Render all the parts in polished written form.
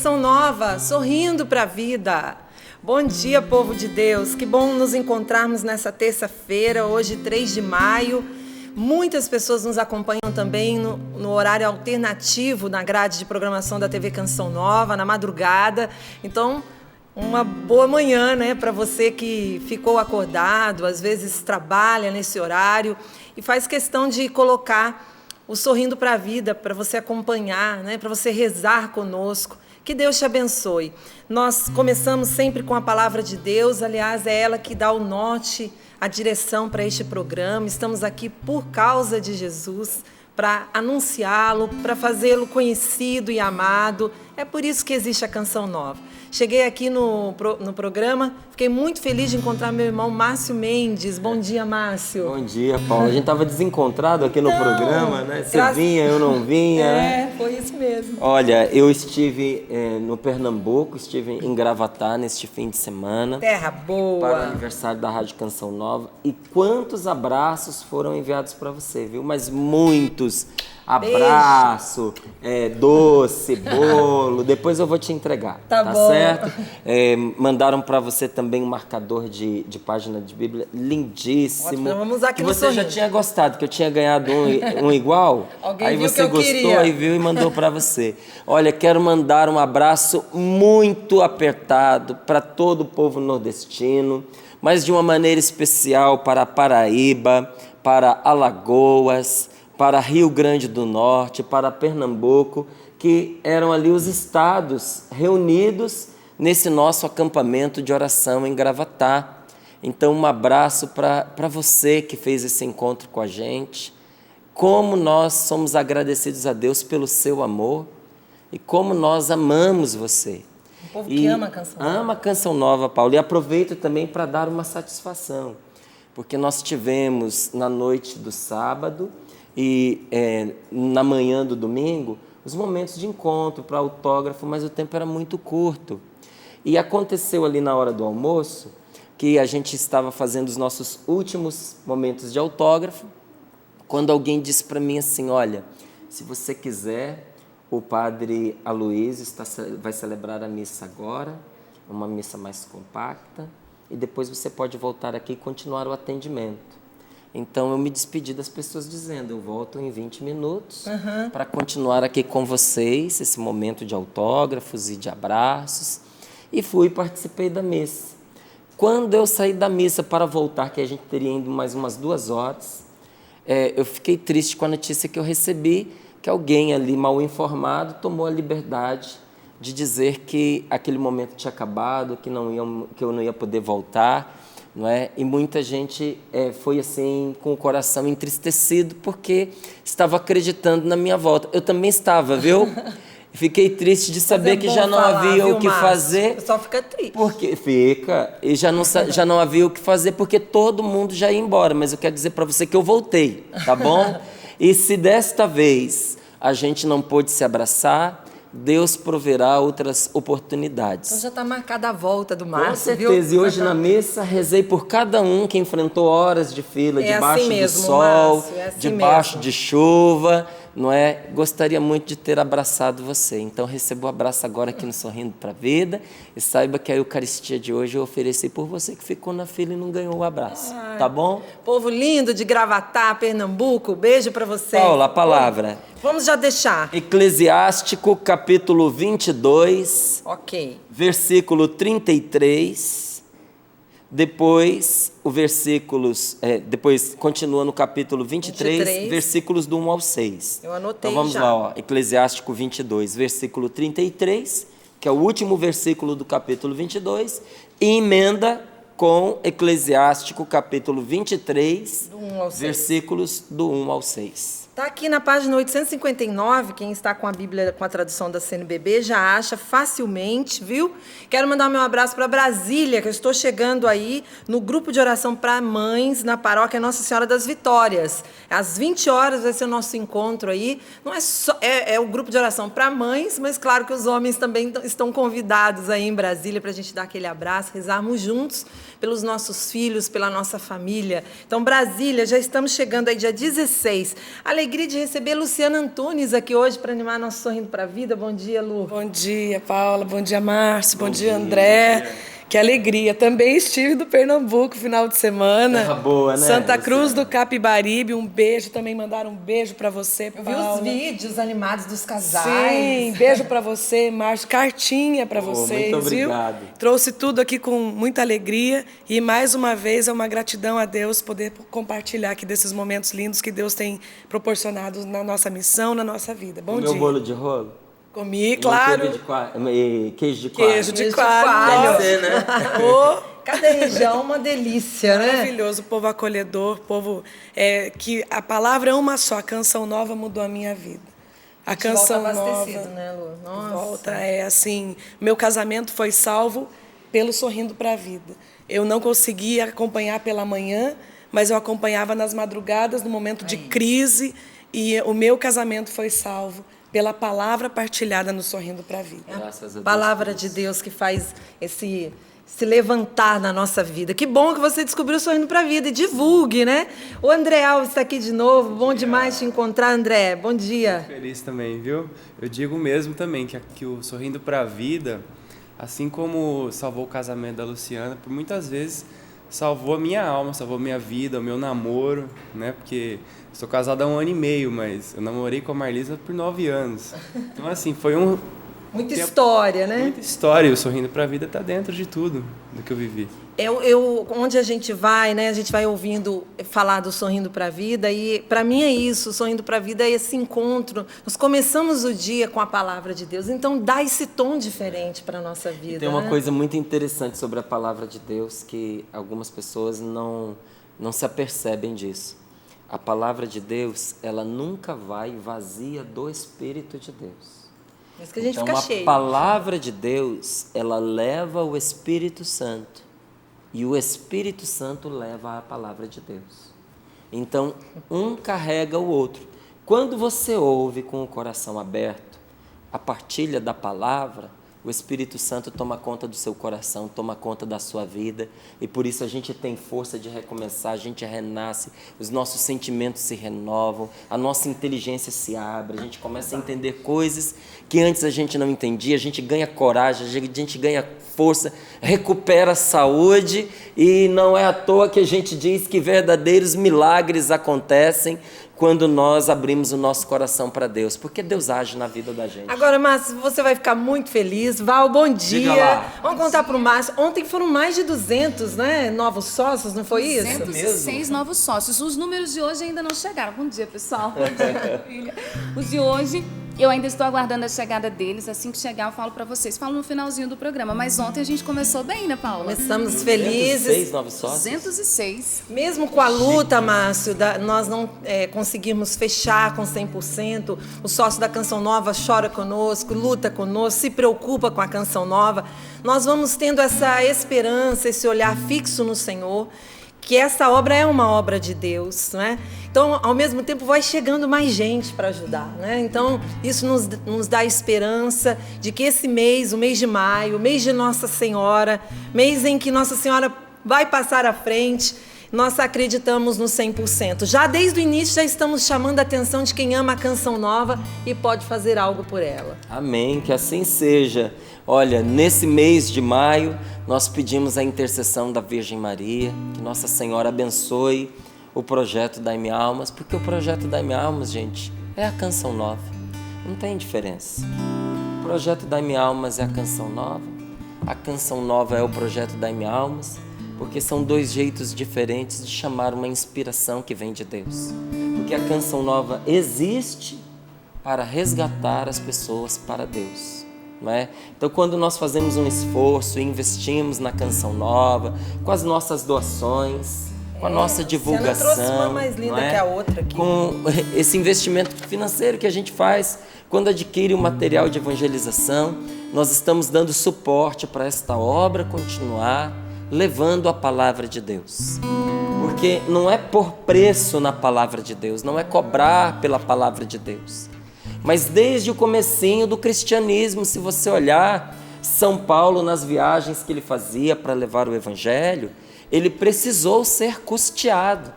Canção nova, sorrindo para a vida. Bom dia, povo de Deus. Que bom nos encontrarmos nessa terça-feira, hoje 3 de maio. Muitas pessoas nos acompanham também no horário alternativo na grade de programação da TV Canção Nova, na madrugada. Então, uma boa manhã, né, para você que ficou acordado, às vezes trabalha nesse horário e faz questão de colocar o Sorrindo para a Vida para você acompanhar, né, para você rezar conosco. Que Deus te abençoe. Nós começamos sempre com a palavra de Deus, aliás, é ela que dá o norte, a direção para este programa. Estamos aqui por causa de Jesus, para anunciá-lo, para fazê-lo conhecido e amado. É por isso que existe a Canção Nova. Cheguei aqui no programa, fiquei muito feliz de encontrar meu irmão Márcio Mendes. Bom dia, Márcio. Bom dia, Paulo. A gente estava desencontrado aqui no programa, né? Você vinha, eu não vinha, né? Foi isso mesmo. Olha, eu estive no Pernambuco, estive em Gravatá neste fim de semana. Terra boa. Para o aniversário da Rádio Canção Nova. E quantos abraços foram enviados para você, viu? Mas muitos. Abraço, doce, bolo, depois eu vou te entregar, tá bom. Certo? Mandaram para você também um marcador de página de Bíblia lindíssimo. Ótimo, vamos aqui que no você Sorrindo. já tinha gostado, que eu tinha ganhado um igual. Alguém aí viu você que eu gostou queria. e viu e mandou para você. Olha, quero mandar um abraço muito apertado para todo o povo nordestino, mas de uma maneira especial para a Paraíba, para Alagoas, para Rio Grande do Norte, para Pernambuco, que eram ali os estados reunidos nesse nosso acampamento de oração em Gravatá. Então, um abraço para você que fez esse encontro com a gente. Como nós somos agradecidos a Deus pelo seu amor e como nós amamos você. O povo que ama a Canção Nova. Ama a Canção Nova, Paulo. E aproveito também para dar uma satisfação, porque nós tivemos na noite do sábado e na manhã do domingo, os momentos de encontro para autógrafo, mas o tempo era muito curto. E aconteceu ali na hora do almoço, que a gente estava fazendo os nossos últimos momentos de autógrafo, quando alguém disse para mim assim, olha, se você quiser, o padre Aloysio vai celebrar a missa agora, uma missa mais compacta, e depois você pode voltar aqui e continuar o atendimento. Então, eu me despedi das pessoas dizendo, eu volto em 20 minutos para continuar aqui com vocês, esse momento de autógrafos e de abraços. E fui e participei da missa. Quando eu saí da missa para voltar, que a gente teria ido mais umas 2 horas, eu fiquei triste com a notícia que eu recebi, que alguém ali mal informado tomou a liberdade de dizer que aquele momento tinha acabado, que eu não ia poder voltar. Não é? E muita gente foi assim com o coração entristecido porque estava acreditando na minha volta. Eu também estava, viu? Fiquei triste de saber que já não havia o que fazer. O pessoal fica triste. Porque fica, e já não havia o que fazer porque todo mundo já ia embora. Mas eu quero dizer para você que eu voltei, tá bom? E se desta vez a gente não pôde se abraçar, Deus proverá outras oportunidades. Então já está marcada a volta do Márcio, com certeza, viu? E hoje na missa rezei por cada um que enfrentou horas de fila, debaixo assim mesmo, do sol, Márcio, assim debaixo mesmo. de chuva, não é? Gostaria muito de ter abraçado você. Então receba o abraço agora aqui no Sorrindo para a Vida e saiba que a Eucaristia de hoje eu ofereci por você que ficou na fila e não ganhou o abraço, tá bom? Povo lindo de Gravatá, Pernambuco, beijo para vocês. Paula, a palavra. Vamos já deixar. Eclesiástico, capítulo 22, Ok. versículo 33. Depois, depois continua no capítulo 23, versículos do 1 ao 6. Eu anotei. Então vamos já. lá, ó, Eclesiástico 22, versículo 33, que é o último versículo do capítulo 22, e emenda com Eclesiástico capítulo 23, versículos do 1 ao 6. Está aqui na página 859, quem está com a Bíblia com a tradução da CNBB já acha facilmente, viu? Quero mandar meu abraço para Brasília, que eu estou chegando aí no grupo de oração para mães na paróquia Nossa Senhora das Vitórias. Às 20 horas vai ser o nosso encontro aí. Não é só o grupo de oração para mães, mas claro que os homens também estão convidados aí em Brasília para a gente dar aquele abraço, rezarmos juntos pelos nossos filhos, pela nossa família. Então, Brasília, já estamos chegando aí dia 16. Alegria alegria de receber Luciana Antunes aqui hoje para animar nosso Sorrindo para a Vida. Bom dia, Lu. Bom dia, Paula. Bom dia, Márcio. Bom dia, André. Bom dia. Que alegria. Também estive do Pernambuco final de semana. Terra boa, né? Santa Cruz do Capibaribe. Um beijo. Também mandaram um beijo para você, Paula. Eu vi os vídeos animados dos casais. Sim, beijo para você, Márcio. Cartinha para vocês, muito obrigado. Viu? Trouxe tudo aqui com muita alegria. E mais uma vez é uma gratidão a Deus poder compartilhar aqui desses momentos lindos que Deus tem proporcionado na nossa missão, na nossa vida. Bom dia. Comeu bolo de rolo? Comi, claro. Queijo de coalho. Queijo de coalho. Deve ser, né? Cada região uma delícia, né? Maravilhoso, povo acolhedor, povo que a palavra é uma só, a canção nova mudou a minha vida. A canção volta nova, abastecido, né, Lu? Nossa. Volta, assim, meu casamento foi salvo pelo Sorrindo para a Vida. Eu não conseguia acompanhar pela manhã, mas eu acompanhava nas madrugadas, no momento de crise, e o meu casamento foi salvo pela palavra partilhada no Sorrindo para a Vida. Graças a Deus. Palavra de Deus que faz esse se levantar na nossa vida. Que bom que você descobriu o Sorrindo para a Vida e divulgue, né? O André Alves está aqui de novo. Bom demais te encontrar, André. Bom dia. Muito feliz também, viu? Eu digo mesmo também que o Sorrindo para a Vida, assim como salvou o casamento da Luciana, por muitas vezes salvou a minha alma, salvou a minha vida, o meu namoro, né? Porque sou casado há 1 ano e meio, mas eu namorei com a Marlisa por 9 anos. Então, assim, foi muita história, né? Muita história. E o Sorrindo para a Vida está dentro de tudo do que eu vivi. Onde a gente vai, né? A gente vai ouvindo falar do Sorrindo para a Vida e, para mim, é isso. O Sorrindo para a Vida é esse encontro. Nós começamos o dia com a palavra de Deus, então dá esse tom diferente para a nossa vida. E tem uma coisa muito interessante sobre a palavra de Deus que algumas pessoas não se apercebem disso. A palavra de Deus, ela nunca vai vazia do Espírito de Deus. Isso que a gente então, fica cheio. A palavra de Deus, ela leva o Espírito Santo. E o Espírito Santo leva a palavra de Deus. Então, um carrega o outro. Quando você ouve com o coração aberto a partilha da palavra, o Espírito Santo toma conta do seu coração, toma conta da sua vida, e por isso a gente tem força de recomeçar, a gente renasce, os nossos sentimentos se renovam, a nossa inteligência se abre, a gente começa a entender coisas que antes a gente não entendia, a gente ganha coragem, a gente ganha força, recupera a saúde, e não é à toa que a gente diz que verdadeiros milagres acontecem quando nós abrimos o nosso coração para Deus, porque Deus age na vida da gente. Agora, Márcio, você vai ficar muito feliz. Val, bom dia. Vamos contar para o Márcio. Ontem foram mais de 200, né, novos sócios, não foi isso? 206 novos sócios. Os números de hoje ainda não chegaram. Bom dia, pessoal. Bom dia, filha. Os de hoje, eu ainda estou aguardando a chegada deles. Assim que chegar, eu falo para vocês. Falo no finalzinho do programa. Mas ontem a gente começou bem, né, Paula? Começamos felizes. 206 novos sócios? 206. Mesmo com a luta, Márcio, nós não conseguirmos fechar com 100%. O sócio da Canção Nova chora conosco, luta conosco, se preocupa com a Canção Nova. Nós vamos tendo essa esperança, esse olhar fixo no Senhor, que essa obra é uma obra de Deus, não é? Então, ao mesmo tempo, vai chegando mais gente para ajudar, né? Então, isso nos dá esperança de que esse mês, o mês de maio, o mês de Nossa Senhora, mês em que Nossa Senhora vai passar à frente, nós acreditamos no 100%. Já desde o início, já estamos chamando a atenção de quem ama a Canção Nova e pode fazer algo por ela. Amém, que assim seja. Olha, nesse mês de maio, nós pedimos a intercessão da Virgem Maria, que Nossa Senhora abençoe o projeto da M Almas, porque o projeto da M Almas, gente, é a Canção Nova. Não tem diferença. O projeto da M Almas é a Canção Nova, a Canção Nova é o projeto da M Almas, porque são 2 jeitos diferentes de chamar uma inspiração que vem de Deus. Porque a Canção Nova existe para resgatar as pessoas para Deus. Não é? Então, quando nós fazemos um esforço e investimos na Canção Nova, com as nossas doações, com a nossa divulgação, trouxe uma mais linda que a outra aqui. Com esse investimento financeiro que a gente faz quando adquire o material de evangelização, nós estamos dando suporte para esta obra continuar levando a palavra de Deus. Porque não é por preço na palavra de Deus, não é cobrar pela palavra de Deus. Mas desde o comecinho do cristianismo, se você olhar São Paulo nas viagens que ele fazia para levar o evangelho, ele precisou ser custeado.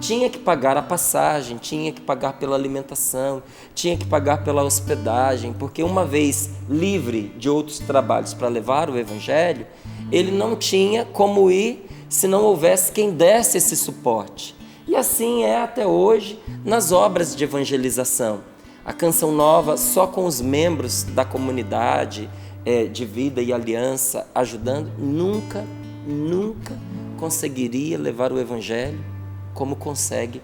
tinha que pagar a passagem, tinha que pagar pela alimentação, tinha que pagar pela hospedagem, porque uma vez livre de outros trabalhos para levar o Evangelho, ele não tinha como ir se não houvesse quem desse esse suporte. E assim é até hoje nas obras de evangelização. A Canção Nova, só com os membros da comunidade de vida e aliança ajudando, nunca conseguiria levar o Evangelho como consegue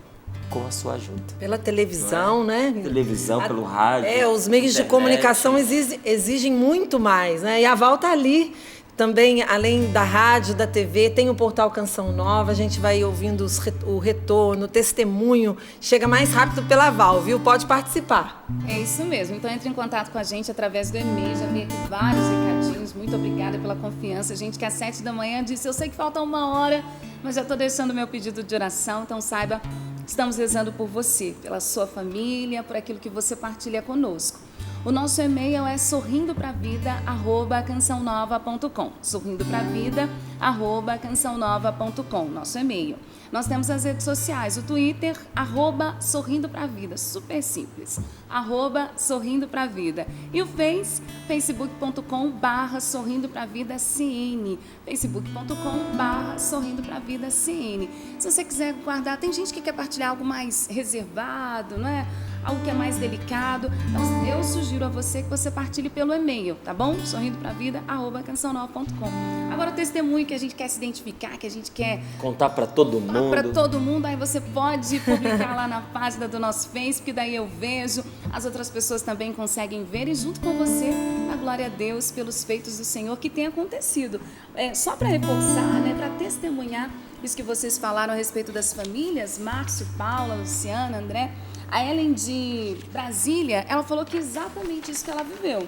com a sua ajuda. Pela televisão, né? Televisão, pelo rádio. Os meios de comunicação exigem muito mais, né? E a Val tá ali também, além da rádio, da TV, tem o portal Canção Nova, a gente vai ouvindo o retorno, o testemunho, chega mais rápido pela Val, viu? Pode participar. É isso mesmo, então entre em contato com a gente através do e-mail, já vi aqui vários recadinhos, muito obrigada pela confiança, gente que às 7 da manhã disse, eu sei que falta 1 hora, mas já estou deixando o meu pedido de oração, então saiba, estamos rezando por você, pela sua família, por aquilo que você partilha conosco. O nosso e-mail é sorrindopravida@cançãonova.com. sorrindopravida@cançãonova.com, nosso e-mail. Nós temos as redes sociais, o Twitter, @sorrindopravida, super simples, @sorrindopravida. E o facebook.com/sorrindopravidacn, facebook.com/sorrindopravidacn. Se você quiser guardar, tem gente que quer partilhar algo mais reservado, não é? Algo que é mais delicado. Então, eu sugiro a você que você partilhe pelo e-mail, tá bom? sorrindopravida@cançãonova.com. Agora, o testemunho que a gente quer se identificar, que a gente quer contar para todo mundo. Para todo mundo, aí você pode publicar lá na página do nosso Facebook, daí eu vejo, as outras pessoas também conseguem ver e junto com você, a glória a Deus pelos feitos do Senhor que tem acontecido. Só para reforçar, né, para testemunhar isso que vocês falaram a respeito das famílias, Márcio, Paula, Luciana, André. A Ellen de Brasília, ela falou que exatamente isso que ela viveu.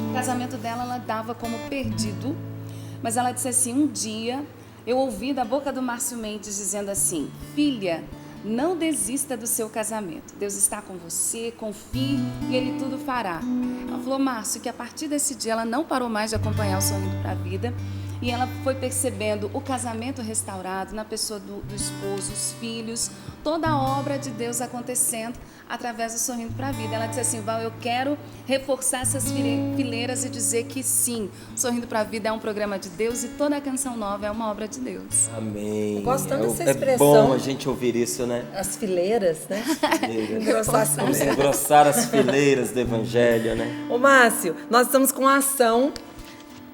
O casamento dela, ela dava como perdido, mas ela disse assim, um dia eu ouvi da boca do Márcio Mendes dizendo assim, filha, não desista do seu casamento. Deus está com você, confie e Ele tudo fará. Ela falou, Márcio, que a partir desse dia ela não parou mais de acompanhar o Sorrindo para a Vida e ela foi percebendo o casamento restaurado na pessoa do esposo, os filhos, toda a obra de Deus acontecendo através do Sorrindo para a Vida. Ela disse assim, Val, eu quero reforçar essas fileiras e dizer que sim, o Sorrindo para a Vida é um programa de Deus e toda a Canção Nova é uma obra de Deus. Amém. Gostando dessa expressão. É bom a gente ouvir isso, né? As fileiras, né? Engrossar as fileiras do Evangelho, né? Ô Márcio, nós estamos com a ação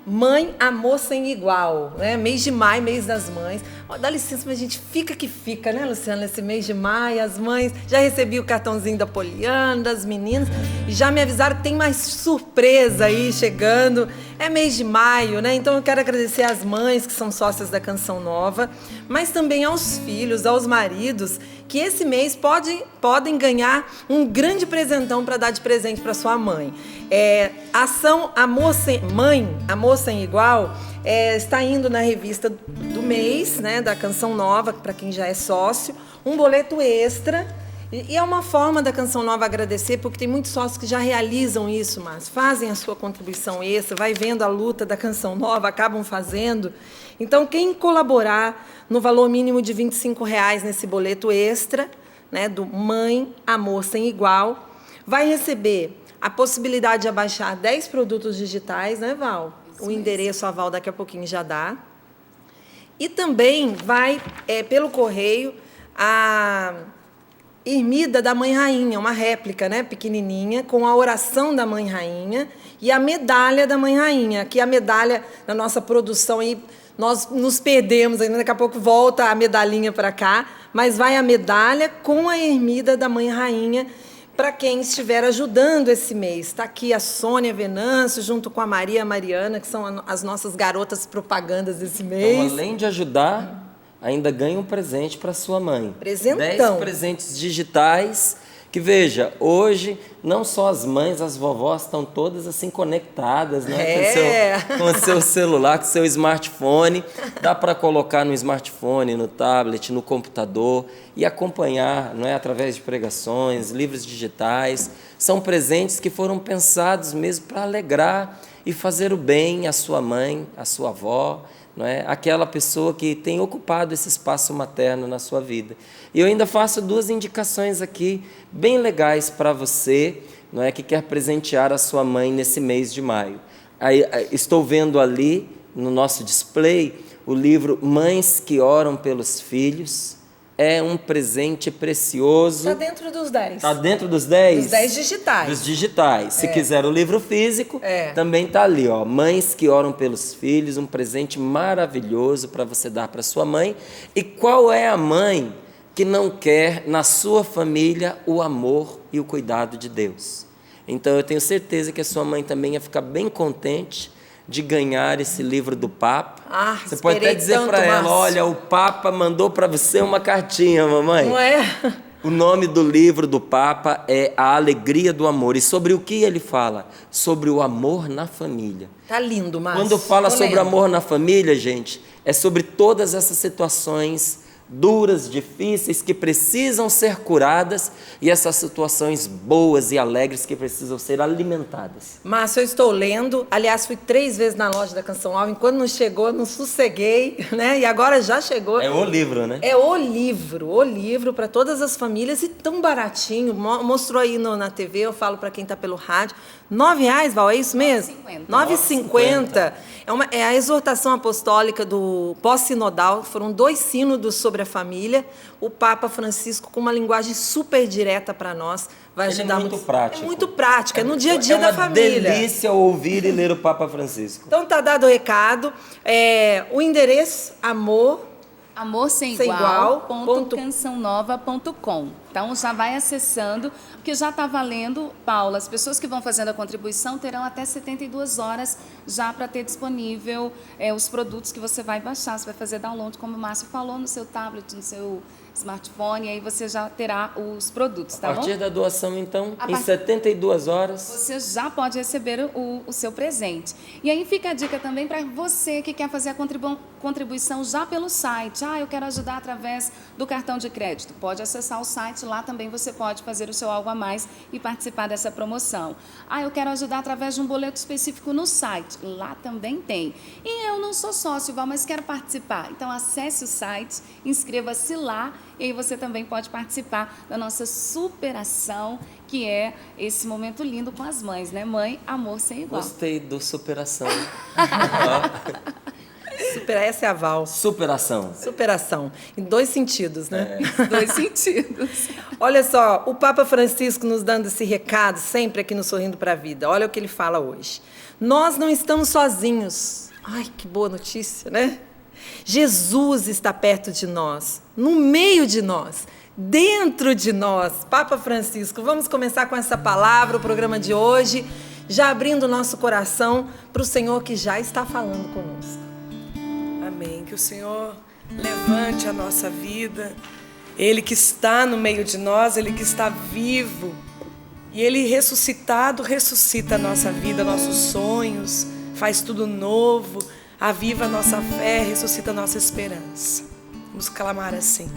Mãe, Amor Sem Igual, né? Mês de maio, mês das mães. Ó, dá licença, mas a gente fica que fica, né, Luciana? Esse mês de maio, as mães. Já recebi o cartãozinho da Poliana, das meninas, e já me avisaram que tem mais surpresa aí chegando. É mês de maio, né? Então eu quero agradecer às mães que são sócias da Canção Nova, mas também aos filhos, aos maridos, que esse mês podem ganhar um grande presentão para dar de presente para sua mãe. A ação Amor Sem Igual está indo na revista do mês, né, da Canção Nova, para quem já é sócio, um boleto extra. E é uma forma da Canção Nova agradecer, porque tem muitos sócios que já realizam isso, mas fazem a sua contribuição extra, vai vendo a luta da Canção Nova, acabam fazendo. Então, quem colaborar no valor mínimo de R$ 25,00 nesse boleto extra, né, do Mãe, Amor Sem Igual, vai receber a possibilidade de abaixar 10 produtos digitais, né, Val? Isso o endereço, a Val daqui a pouquinho já dá. E também vai, pelo correio, a Ermida da Mãe Rainha, uma réplica, né, pequenininha, com a oração da Mãe Rainha e a medalha da Mãe Rainha. Aqui a medalha, na nossa produção, aí, nós nos perdemos, ainda daqui a pouco volta a medalhinha para cá, mas vai a medalha com a Ermida da Mãe Rainha para quem estiver ajudando esse mês. Está aqui a Sônia Venâncio, junto com a Maria e a Mariana, que são as nossas garotas propagandas desse mês. Então, além de ajudar, ainda ganha um presente para sua mãe. Presentão. 10 presentes digitais, que veja, hoje não só as mães, as vovós estão todas assim conectadas, né? Com o seu celular, com o seu smartphone. Dá para colocar no smartphone, no tablet, no computador e acompanhar, não é? Através de pregações, livros digitais. São presentes que foram pensados mesmo para alegrar e fazer o bem à sua mãe, à sua avó, não é? Aquela pessoa que tem ocupado esse espaço materno na sua vida. E eu ainda faço 2 indicações aqui bem legais para você, não é, que quer presentear a sua mãe nesse mês de maio. Aí, estou vendo ali no nosso display o livro Mães que Oram pelos Filhos. É um presente precioso. Está dentro dos 10. Está dentro dos 10? Dos 10 digitais. Dos digitais. Se quiser o livro físico, também está ali, ó. Mães que Oram pelos Filhos, um presente maravilhoso para você dar para sua mãe. E qual é a mãe que não quer na sua família o amor e o cuidado de Deus? Então eu tenho certeza que a sua mãe também ia ficar bem contente de ganhar esse livro do Papa. Você pode até dizer para ela, olha, o Papa mandou para você uma cartinha, mamãe. Não é? O nome do livro do Papa é A Alegria do Amor. E sobre o que ele fala? Sobre o amor na família. Tá lindo, Márcio. Quando fala sobre amor na família, gente, é sobre todas essas situações duras, difíceis, que precisam ser curadas, e essas situações boas e alegres que precisam ser alimentadas. Márcio, eu estou lendo, aliás, fui 3 vezes na loja da Canção Nova, enquanto não chegou, eu não sosseguei, né? E agora já chegou. É o livro, né? É o livro para todas as famílias, e tão baratinho, mostrou aí na TV, eu falo para quem está pelo rádio, R$9, Val, é isso mesmo? R$9,50. É a exortação apostólica do pós-sinodal, foram 2 sínodos sobre a família, o Papa Francisco com uma linguagem super direta para nós, vai ajudar muito prático. É muito prático, é no dia a dia da família. É uma delícia ouvir e ler o Papa Francisco. Então tá dado o recado, o endereço Amor sem igual.cançãonova.com. Então já vai acessando, porque já está valendo, Paula, as pessoas que vão fazendo a contribuição terão até 72 horas já para ter disponível os produtos que você vai baixar. Você vai fazer download, como o Márcio falou, no seu tablet, no seu smartphone, e aí você já terá os produtos, tá bom? A partir da doação, então, em 72 horas... Você já pode receber o seu presente. E aí fica a dica também para você que quer fazer a contribuição já pelo site. Eu quero ajudar através do cartão de crédito. Pode acessar o site, lá também você pode fazer o seu algo a mais e participar dessa promoção. Eu quero ajudar através de um boleto específico no site. Lá também tem. E eu não sou sócio, Val, mas quero participar. Então acesse o site, inscreva-se lá, e aí você também pode participar da nossa superação, que é esse momento lindo com as mães, né? Mãe, amor sem igual. Gostei do superação. Essa é a Val. Superação. Em 2 sentidos, né? 2 sentidos. Olha só, o Papa Francisco nos dando esse recado sempre aqui no Sorrindo para a Vida. Olha o que ele fala hoje. Nós não estamos sozinhos. Ai, que boa notícia, né? Jesus está perto de nós, no meio de nós, dentro de nós. Papa Francisco, vamos começar com essa palavra, o programa de hoje, já abrindo o nosso coração para o Senhor que já está falando conosco. Amém. Que o Senhor levante a nossa vida, Ele que está no meio de nós, Ele que está vivo, e Ele ressuscitado, ressuscita a nossa vida, nossos sonhos, faz tudo novo, aviva a nossa fé, ressuscita a nossa esperança. Vamos clamar assim.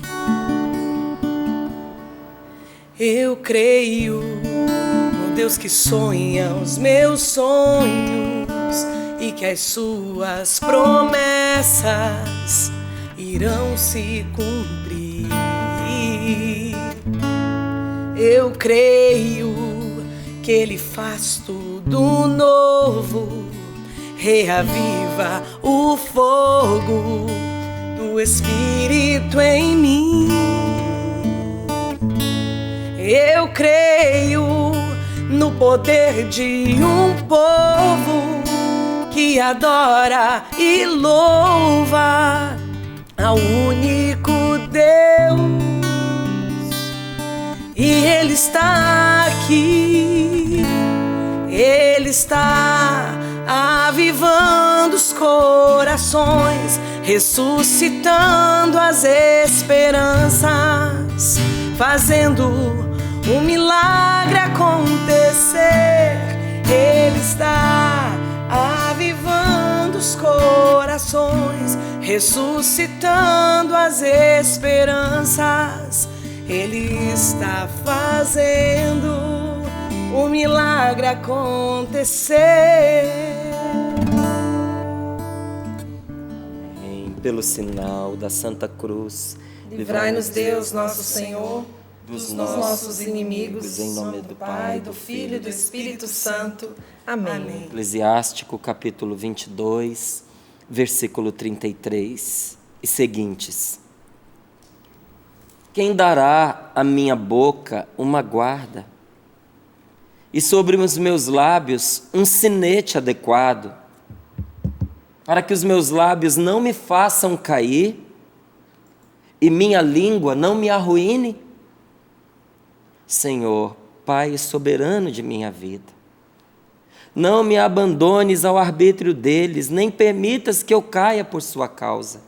Eu creio no Deus que sonha os meus sonhos e que as suas promessas irão se cumprir. Eu creio que Ele faz tudo novo, reaviva o fogo do Espírito em mim. Eu creio no poder de um povo que adora e louva ao único Deus. E Ele está aqui, Ele está avivando os corações, ressuscitando as esperanças, fazendo um milagre acontecer. Ele está avivando os corações, ressuscitando as esperanças. Ele está fazendo um milagre acontecer. pelo sinal da Santa Cruz, livrai-nos Deus, nosso Senhor, dos nossos inimigos, em nome do Pai, do Filho e do Espírito Santo. Amém. Eclesiástico, capítulo 22, versículo 33 e seguintes. Quem dará à minha boca uma guarda, e sobre os meus lábios um sinete adequado, para que os meus lábios não me façam cair e minha língua não me arruíne? Senhor, Pai soberano de minha vida, não me abandones ao arbítrio deles, nem permitas que eu caia por sua causa.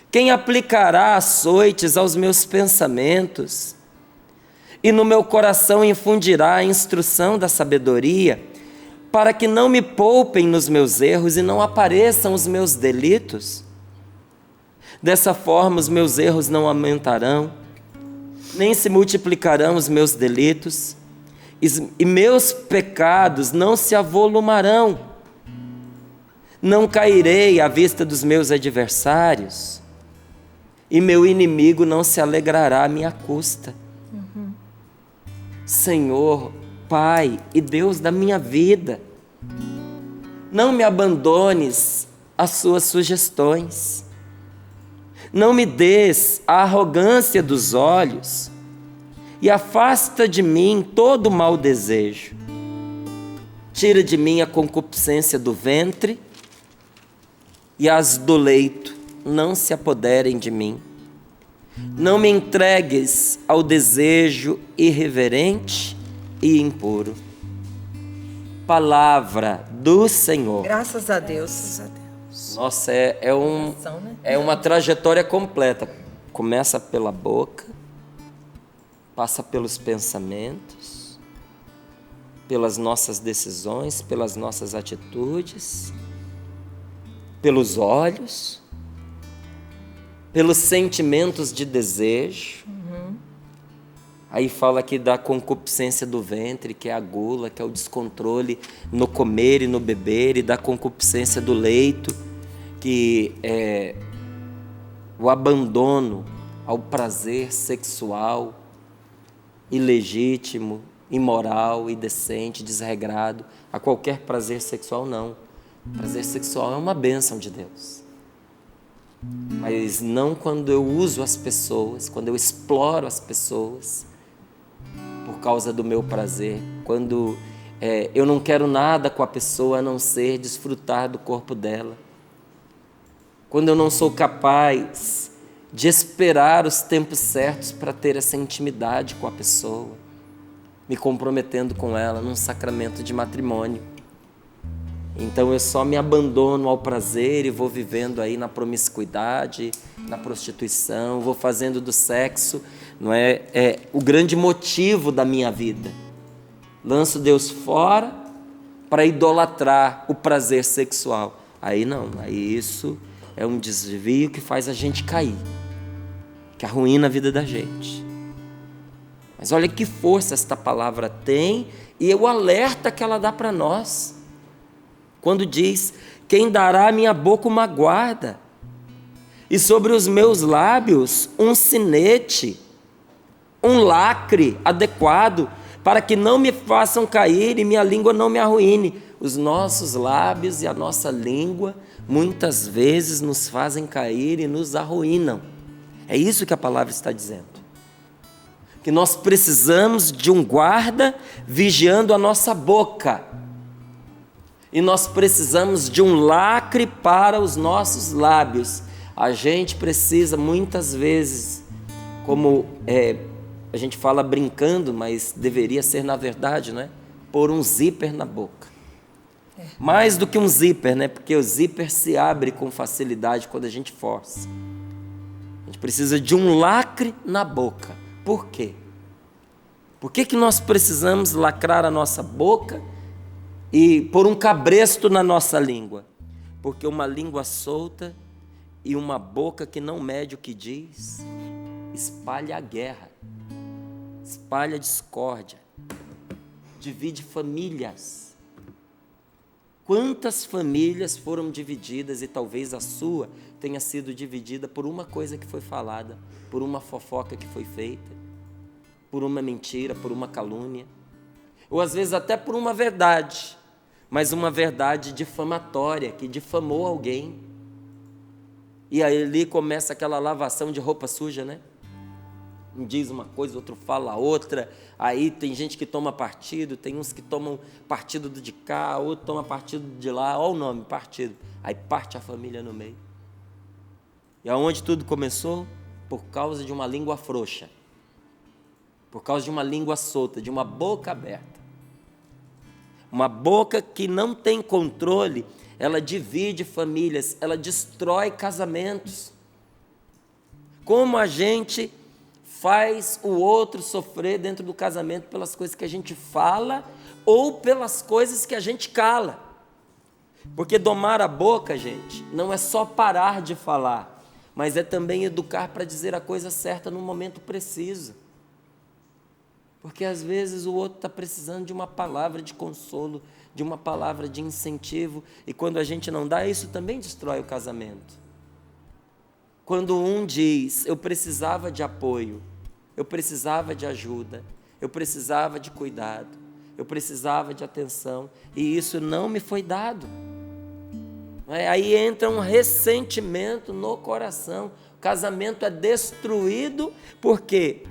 Quem aplicará açoites aos meus pensamentos e no meu coração infundirá a instrução da sabedoria, para que não me poupem nos meus erros e não apareçam os meus delitos? Dessa forma os meus erros não aumentarão, nem se multiplicarão os meus delitos, e meus pecados não se avolumarão. Não cairei à vista dos meus adversários, e meu inimigo não se alegrará à minha custa. Senhor, Pai e Deus da minha vida, não me abandones às suas sugestões. Não me des a arrogância dos olhos e afasta de mim todo mau desejo. Tira de mim a concupiscência do ventre e as do leito não se apoderem de mim. Não me entregues ao desejo irreverente e impuro. Palavra do Senhor. Graças a Deus. Nossa, é uma trajetória completa. Começa pela boca, passa pelos pensamentos, pelas nossas decisões, pelas nossas atitudes, pelos olhos, pelos sentimentos de desejo. Aí fala aqui da concupiscência do ventre, que é a gula, que é o descontrole no comer e no beber, e da concupiscência do leito, que é o abandono ao prazer sexual ilegítimo, imoral, indecente, desregrado, a qualquer prazer sexual não. Prazer sexual é uma bênção de Deus. Mas não quando eu uso as pessoas, quando eu exploro as pessoas por causa do meu prazer, quando eu não quero nada com a pessoa a não ser desfrutar do corpo dela, quando eu não sou capaz de esperar os tempos certos para ter essa intimidade com a pessoa, me comprometendo com ela num sacramento de matrimônio. Então eu só me abandono ao prazer e vou vivendo aí na promiscuidade, na prostituição, vou fazendo do sexo, não é o grande motivo da minha vida. Lanço Deus fora para idolatrar o prazer sexual. Aí não, aí isso é um desvio que faz a gente cair, que arruína a vida da gente. Mas olha que força esta palavra tem e o alerta que ela dá para nós. Quando diz, quem dará à minha boca uma guarda, e sobre os meus lábios um sinete, um lacre adequado, para que não me façam cair e minha língua não me arruíne. Os nossos lábios e a nossa língua muitas vezes nos fazem cair e nos arruinam. É isso que a palavra está dizendo. Que nós precisamos de um guarda vigiando a nossa boca. E nós precisamos de um lacre para os nossos lábios. A gente precisa muitas vezes, como a gente fala brincando, mas deveria ser na verdade, não é? Pôr um zíper na boca. Mais do que um zíper, né? Porque o zíper se abre com facilidade quando a gente força. A gente precisa de um lacre na boca. Por quê? Por que nós precisamos lacrar a nossa boca e pôr um cabresto na nossa língua? Porque uma língua solta e uma boca que não mede o que diz, espalha a guerra, espalha a discórdia, divide famílias. Quantas famílias foram divididas e talvez a sua tenha sido dividida por uma coisa que foi falada, por uma fofoca que foi feita, por uma mentira, por uma calúnia, ou às vezes até por uma verdade, mas uma verdade difamatória, que difamou alguém. E aí ali começa aquela lavação de roupa suja, né? Um diz uma coisa, outro fala outra. Aí tem gente que toma partido, tem uns que tomam partido de cá, outro toma partido de lá. Olha o nome, partido. Aí parte a família no meio. E aonde tudo começou? Por causa de uma língua frouxa. Por causa de uma língua solta, de uma boca aberta. Uma boca que não tem controle, ela divide famílias, ela destrói casamentos. Como a gente faz o outro sofrer dentro do casamento pelas coisas que a gente fala ou pelas coisas que a gente cala. Porque domar a boca, gente, não é só parar de falar, mas é também educar para dizer a coisa certa no momento preciso. Porque às vezes o outro está precisando de uma palavra de consolo, de uma palavra de incentivo, e quando a gente não dá, isso também destrói o casamento. Quando um diz, eu precisava de apoio, eu precisava de ajuda, eu precisava de cuidado, eu precisava de atenção, e isso não me foi dado. Aí entra um ressentimento no coração, o casamento é destruído, por quê?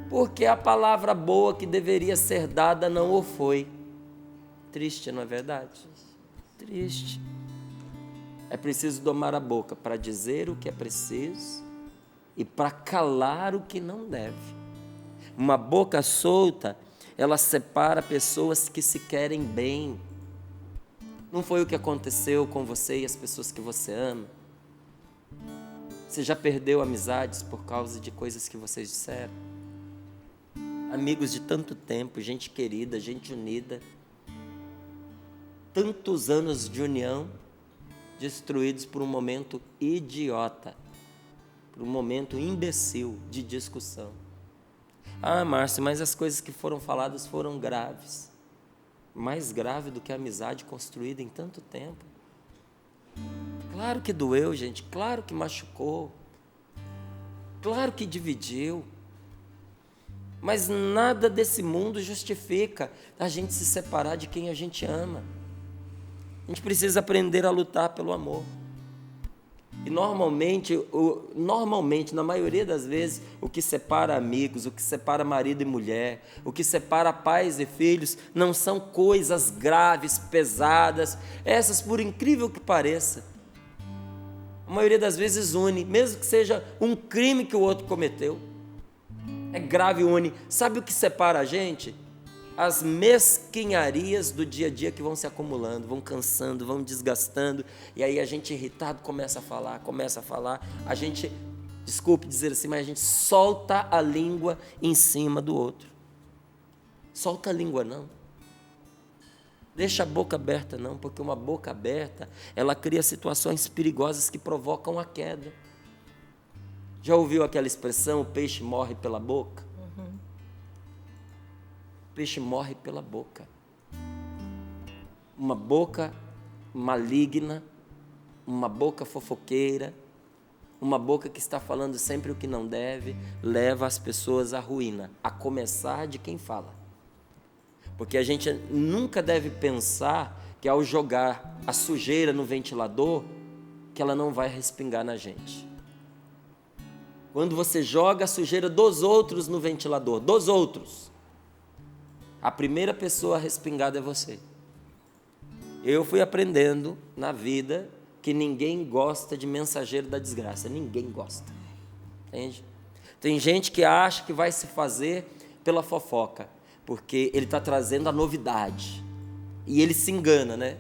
Porque a palavra boa que deveria ser dada não o foi. Triste, não é verdade? Triste. É preciso domar a boca para dizer o que é preciso e para calar o que não deve. Uma boca solta, ela separa pessoas que se querem bem. Não foi o que aconteceu com você e as pessoas que você ama? Você já perdeu amizades por causa de coisas que vocês disseram? Amigos de tanto tempo, gente querida, gente unida. Tantos anos de união destruídos por um momento idiota, por um momento imbecil de discussão. Ah, Márcio, mas as coisas que foram faladas foram graves. Mais grave do que a amizade construída em tanto tempo. Claro que doeu, gente, claro que machucou, claro que dividiu. Mas nada desse mundo justifica a gente se separar de quem a gente ama. A gente precisa aprender a lutar pelo amor. E normalmente, na maioria das vezes, o que separa amigos, o que separa marido e mulher, o que separa pais e filhos, não são coisas graves, pesadas. Essas, por incrível que pareça, a maioria das vezes une, mesmo que seja um crime que o outro cometeu. É grave, une. Sabe o que separa a gente? As mesquinharias do dia a dia que vão se acumulando, vão cansando, vão desgastando, e aí a gente irritado começa a falar, a gente, desculpe dizer assim, mas a gente solta a língua em cima do outro. Solta a língua não. Deixa a boca aberta não, porque uma boca aberta, ela cria situações perigosas que provocam a queda. Já ouviu aquela expressão, o peixe morre pela boca? O peixe morre pela boca. Uma boca maligna, uma boca fofoqueira, uma boca que está falando sempre o que não deve, leva as pessoas à ruína, a começar de quem fala. Porque a gente nunca deve pensar que ao jogar a sujeira no ventilador, que ela não vai respingar na gente. Quando você joga a sujeira dos outros no ventilador, dos outros, a primeira pessoa respingada é você. Eu fui aprendendo na vida que ninguém gosta de mensageiro da desgraça. Ninguém gosta. Entende? Tem gente que acha que vai se fazer pela fofoca, porque ele está trazendo a novidade. E ele se engana, né?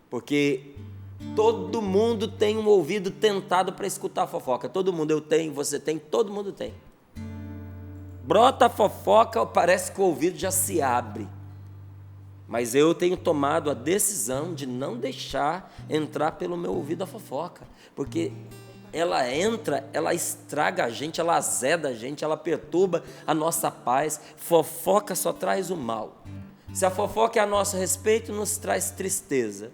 Porque todo mundo tem um ouvido tentado para escutar a fofoca. Todo mundo, eu tenho, você tem, todo mundo tem. Brota a fofoca, parece que o ouvido já se abre. Mas eu tenho tomado a decisão de não deixar entrar pelo meu ouvido a fofoca. Porque ela entra, ela estraga a gente, ela azeda a gente, ela perturba a nossa paz. Fofoca só traz o mal. Se a fofoca é a nosso respeito, nos traz tristeza.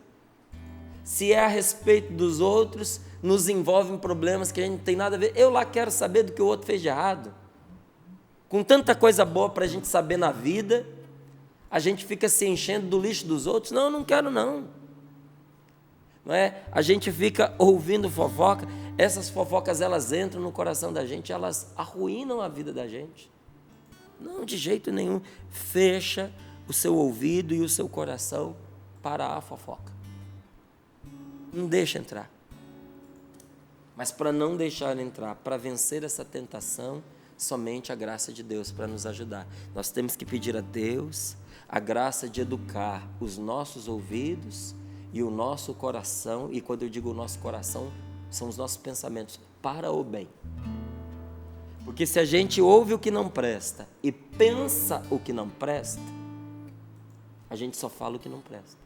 Se é a respeito dos outros, nos envolve em problemas que a gente não tem nada a ver. Eu lá quero saber do que o outro fez de errado. Com tanta coisa boa para a gente saber na vida, a gente fica se enchendo do lixo dos outros. Não, eu não quero não. Não é? A gente fica ouvindo fofoca. Essas fofocas, elas entram no coração da gente, elas arruinam a vida da gente. Não, de jeito nenhum. Fecha o seu ouvido e o seu coração para a fofoca. Não deixa entrar. Mas para não deixar entrar, para vencer essa tentação, somente a graça de Deus para nos ajudar. Nós temos que pedir a Deus a graça de educar os nossos ouvidos e o nosso coração, e quando eu digo o nosso coração, são os nossos pensamentos, para o bem. Porque se a gente ouve o que não presta e pensa o que não presta, a gente só fala o que não presta.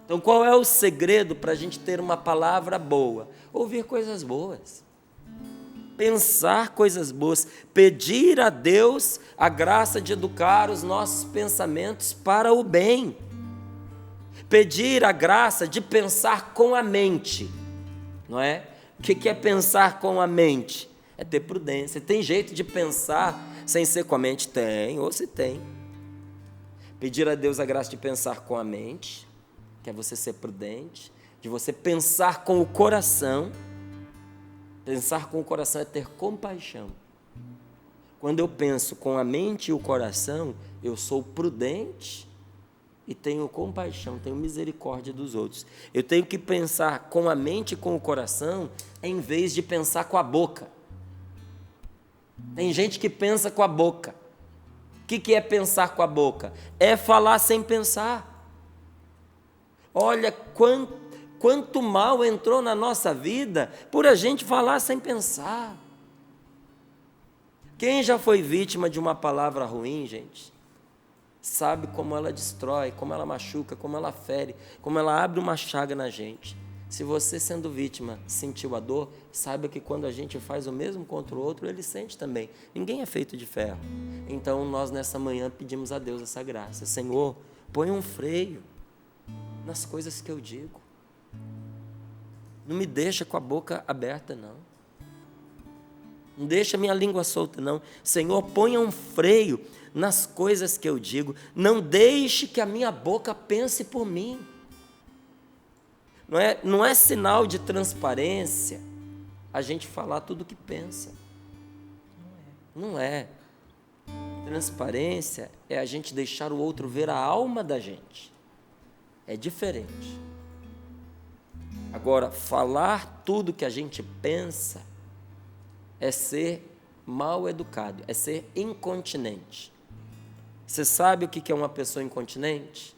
Então, qual é o segredo para a gente ter uma palavra boa? Ouvir coisas boas, pensar coisas boas, pedir a Deus a graça de educar os nossos pensamentos para o bem, pedir a graça de pensar com a mente, não é? O que é pensar com a mente? É ter prudência. Tem jeito de pensar sem ser com a mente? Tem, ou se tem. Pedir a Deus a graça de pensar com a mente, que é você ser prudente, de você pensar com o coração. Pensar com o coração é ter compaixão. Quando eu penso com a mente e o coração, eu sou prudente e tenho compaixão, tenho misericórdia dos outros. Eu tenho que pensar com a mente e com o coração, em vez de pensar com a boca. Tem gente que pensa com a boca. O que é pensar com a boca? É falar sem pensar. Olha quanto mal entrou na nossa vida por a gente falar sem pensar. Quem já foi vítima de uma palavra ruim, gente, sabe como ela destrói, como ela machuca, como ela fere, como ela abre uma chaga na gente. Se você, sendo vítima, sentiu a dor, saiba que quando a gente faz o mesmo contra o outro, ele sente também. Ninguém é feito de ferro. Então, nós nessa manhã pedimos a Deus essa graça. Senhor, põe um freio nas coisas que eu digo. Não me deixa com a boca aberta, não. Não deixa minha língua solta, não. Senhor, ponha um freio nas coisas que eu digo. Não deixe que a minha boca pense por mim. Não é sinal de transparência a gente falar tudo o que pensa. Não é. Transparência é a gente deixar o outro ver a alma da gente. É diferente. Agora, falar tudo que a gente pensa é ser mal educado, é ser incontinente. Você sabe o que é uma pessoa incontinente?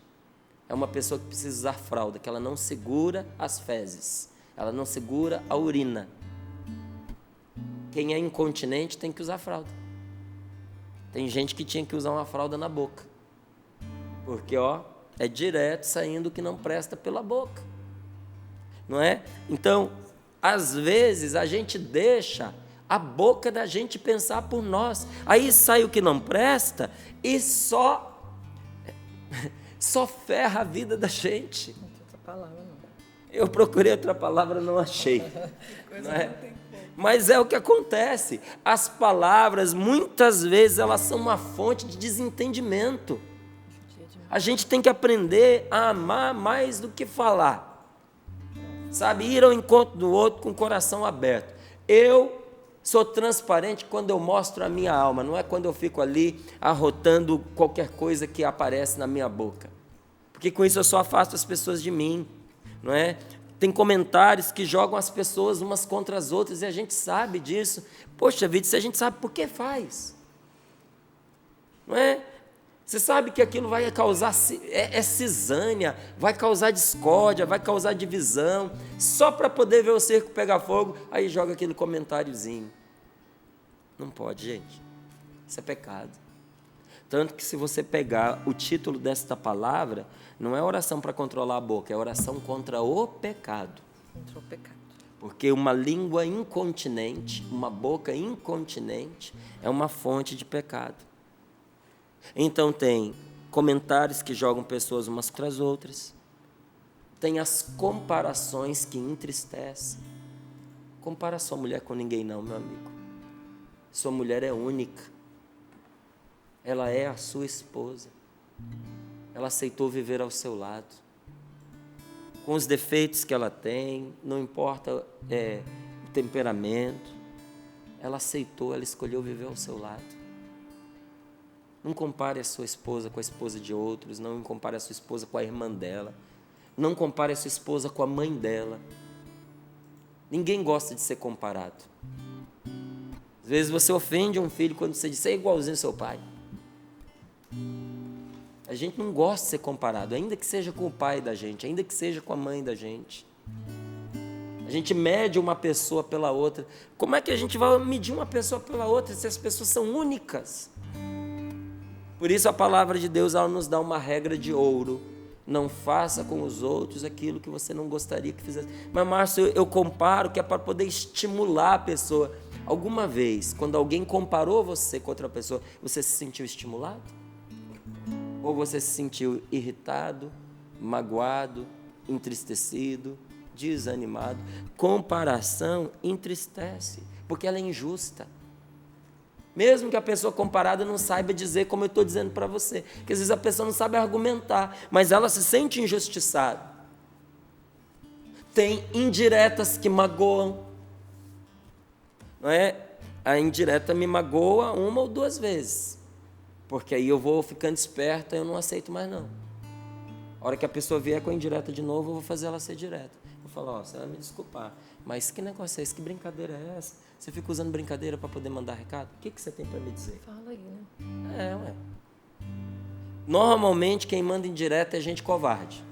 É uma pessoa que precisa usar fralda, que ela não segura as fezes, ela não segura a urina. Quem é incontinente tem que usar fralda. Tem gente que tinha que usar uma fralda na boca, porque é direto saindo o que não presta pela boca, não é? Então, às vezes a gente deixa a boca da gente pensar por nós, aí sai o que não presta e só ferra a vida da gente. Eu procurei outra palavra, não achei. Não é? Mas é o que acontece. As palavras, muitas vezes, elas são uma fonte de desentendimento. A gente tem que aprender a amar mais do que falar. Sabe, ir ao encontro do outro com o coração aberto. Eu sou transparente quando eu mostro a minha alma, não é quando eu fico ali arrotando qualquer coisa que aparece na minha boca. Porque com isso eu só afasto as pessoas de mim, não é? Tem comentários que jogam as pessoas umas contra as outras e a gente sabe disso. Poxa vida, se a gente sabe por que faz, não é? Você sabe que aquilo vai causar cisânia, vai causar discórdia, vai causar divisão, só para poder ver o cerco pegar fogo, aí joga aquele comentáriozinho. Não pode, gente. Isso é pecado. Tanto que se você pegar o título desta palavra, não é oração para controlar a boca, é oração contra o pecado. Contra o pecado. Porque uma língua incontinente, uma boca incontinente, é uma fonte de pecado. Então tem comentários que jogam pessoas umas contra as outras. tem as comparações que entristecem. Compara sua mulher com ninguém não, meu amigo. Sua mulher é única. Ela é a sua esposa. Ela aceitou viver ao seu lado. Com os defeitos que ela tem, não importa o temperamento, ela aceitou, ela escolheu viver ao seu lado. Não compare a sua esposa com a esposa de outros, não compare a sua esposa com a irmã dela, não compare a sua esposa com a mãe dela. Ninguém gosta de ser comparado. Às vezes você ofende um filho quando você diz, você é igualzinho ao seu pai. A gente não gosta de ser comparado, ainda que seja com o pai da gente, ainda que seja com a mãe da gente. A gente mede uma pessoa pela outra. Como é que a gente vai medir uma pessoa pela outra se as pessoas são únicas? Por isso a palavra de Deus, ela nos dá uma regra de ouro. Não faça com os outros aquilo que você não gostaria que fizesse. Mas, Márcio, eu comparo que é para poder estimular a pessoa. Alguma vez, quando alguém comparou você com outra pessoa, você se sentiu estimulado? Ou você se sentiu irritado, magoado, entristecido, desanimado? Comparação entristece, porque ela é injusta. Mesmo que a pessoa comparada não saiba dizer como eu estou dizendo para você. Porque às vezes a pessoa não sabe argumentar, mas ela se sente injustiçada. Tem indiretas que magoam. Não é? A indireta me magoa 1 ou 2 vezes. Porque aí eu vou ficando esperta e eu não aceito mais não. A hora que a pessoa vier com a indireta de novo, eu vou fazer ela ser direta. Eu falo, ó, você vai me desculpar, mas que negócio é esse? Que brincadeira é essa? Você fica usando brincadeira para poder mandar recado? O que você tem para me dizer? Fala aí, né? Ué. Normalmente quem manda indireta é gente covarde.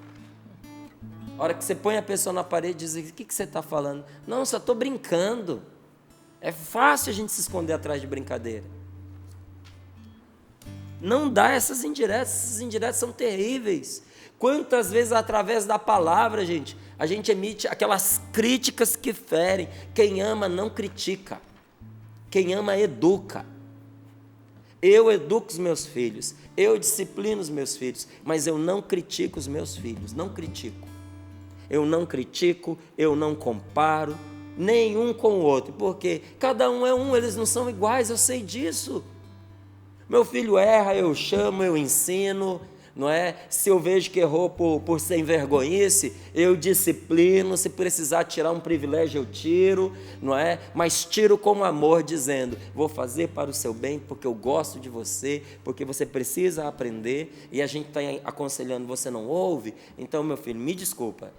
A hora que você põe a pessoa na parede e diz, o que você está falando? Não, só estou brincando. É fácil a gente se esconder atrás de brincadeira. Não dá essas indiretas são terríveis. Quantas vezes através da palavra, gente, a gente emite aquelas críticas que ferem. Quem ama não critica. Quem ama educa. Eu educo os meus filhos, eu disciplino os meus filhos, mas eu não critico os meus filhos, não critico. Eu não critico, eu não comparo, nenhum com o outro, porque cada um é um, eles não são iguais, eu sei disso. Meu filho erra, eu chamo, eu ensino, não é? Se eu vejo que errou por sem vergonhice, eu disciplino, se precisar tirar um privilégio, eu tiro, não é? Mas tiro com amor, dizendo, vou fazer para o seu bem, porque eu gosto de você, porque você precisa aprender, e a gente está aconselhando, você não ouve, então, meu filho, me desculpa,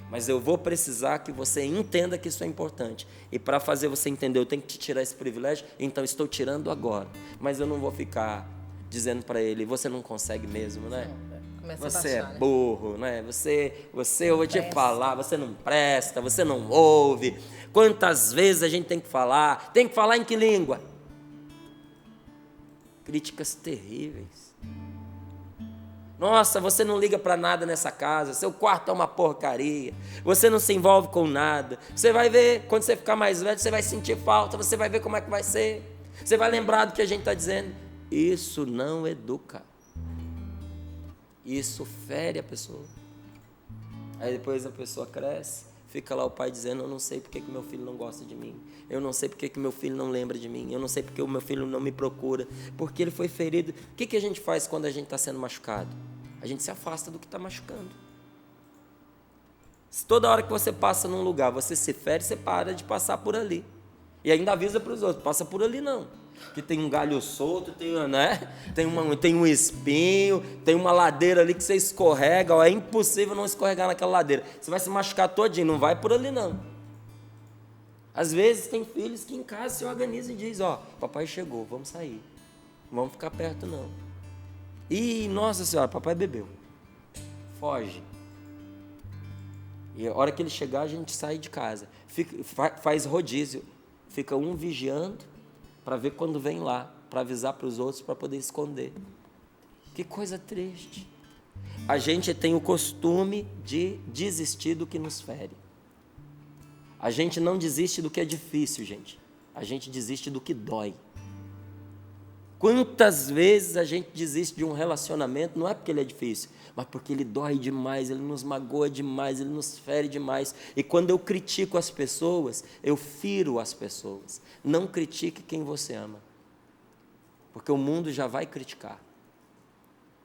mas eu vou precisar que você entenda que isso é importante. E para fazer você entender, eu tenho que te tirar esse privilégio, então estou tirando agora. Mas eu não vou ficar dizendo para ele, você não consegue mesmo, né? Você é burro, né? Você, eu vou te falar, você não presta, você não ouve. Quantas vezes a gente tem que falar? Tem que falar em que língua? Críticas terríveis. Nossa, você não liga para nada nessa casa, seu quarto é uma porcaria, você não se envolve com nada. Você vai ver, quando você ficar mais velho, você vai sentir falta, você vai ver como é que vai ser. Você vai lembrar do que a gente está dizendo. Isso não educa. Isso fere a pessoa. Aí depois a pessoa cresce, fica lá o pai dizendo, eu não sei porque que meu filho não gosta de mim, eu não sei porque que meu filho não lembra de mim, eu não sei porque o meu filho não me procura, porque ele foi ferido. O que a gente faz quando a gente está sendo machucado? A gente se afasta do que está machucando. Se toda hora que você passa num lugar, você se fere, você para de passar por ali. E ainda avisa para os outros, passa por ali não. Que tem um galho solto, né? tem um espinho, tem uma ladeira ali que você escorrega, ó, é impossível não escorregar naquela ladeira. Você vai se machucar todinho, não vai por ali não. Às vezes tem filhos que em casa se organizam e dizem, ó, papai chegou, vamos sair. Não vamos ficar perto não. Ih, nossa senhora, papai bebeu. Foge. E a hora que ele chegar, a gente sai de casa. Faz rodízio. Fica um vigiando para ver quando vem lá, para avisar para os outros, para poder esconder. Que coisa triste. A gente tem o costume de desistir do que nos fere. A gente não desiste do que é difícil, gente. A gente desiste do que dói. Quantas vezes a gente desiste de um relacionamento, não é porque ele é difícil, mas porque ele dói demais, ele nos magoa demais, ele nos fere demais. E quando eu critico as pessoas, eu firo as pessoas. Não critique quem você ama, porque o mundo já vai criticar.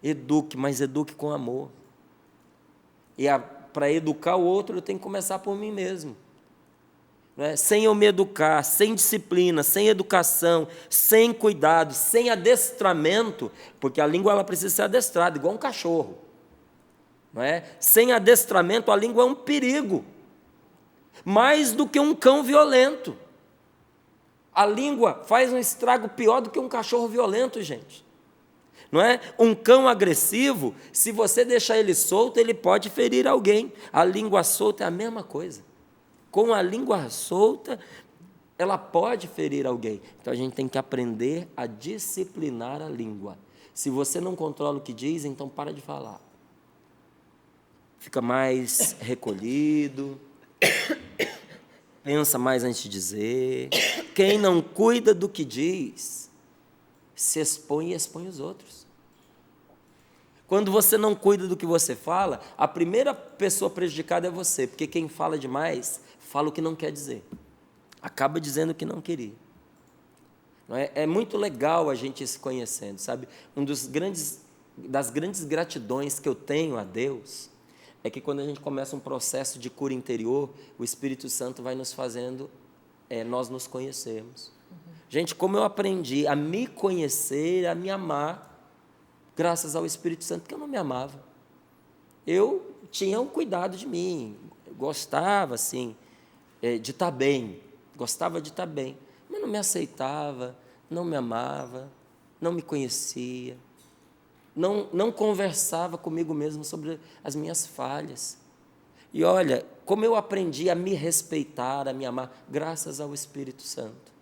Eduque, mas eduque com amor. E para educar o outro, eu tenho que começar por mim mesmo. Não é? Sem eu me educar, sem disciplina, sem educação, sem cuidado, sem adestramento, porque a língua ela precisa ser adestrada, igual um cachorro. Não é? Sem adestramento, a língua é um perigo, mais do que um cão violento. A língua faz um estrago pior do que um cachorro violento, gente. Não é? Um cão agressivo, se você deixar ele solto, ele pode ferir alguém. A língua solta é a mesma coisa. Com a língua solta, ela pode ferir alguém. Então a gente tem que aprender a disciplinar a língua. Se você não controla o que diz, então para de falar. Fica mais recolhido, pensa mais antes de dizer. Quem não cuida do que diz, se expõe e expõe os outros. Quando você não cuida do que você fala, a primeira pessoa prejudicada é você, porque quem fala demais, fala o que não quer dizer. Acaba dizendo o que não queria. Não é? É muito legal a gente ir se conhecendo, sabe? Das grandes gratidões que eu tenho a Deus é que quando a gente começa um processo de cura interior, o Espírito Santo vai nos fazendo, nós nos conhecermos. Gente, como eu aprendi a me conhecer, a me amar, graças ao Espírito Santo, porque eu não me amava. Eu tinha um cuidado de mim, eu gostava, assim, de estar bem, gostava de estar bem, mas não me aceitava, não me amava, não me conhecia, não conversava comigo mesmo sobre as minhas falhas. E olha, como eu aprendi a me respeitar, a me amar, graças ao Espírito Santo.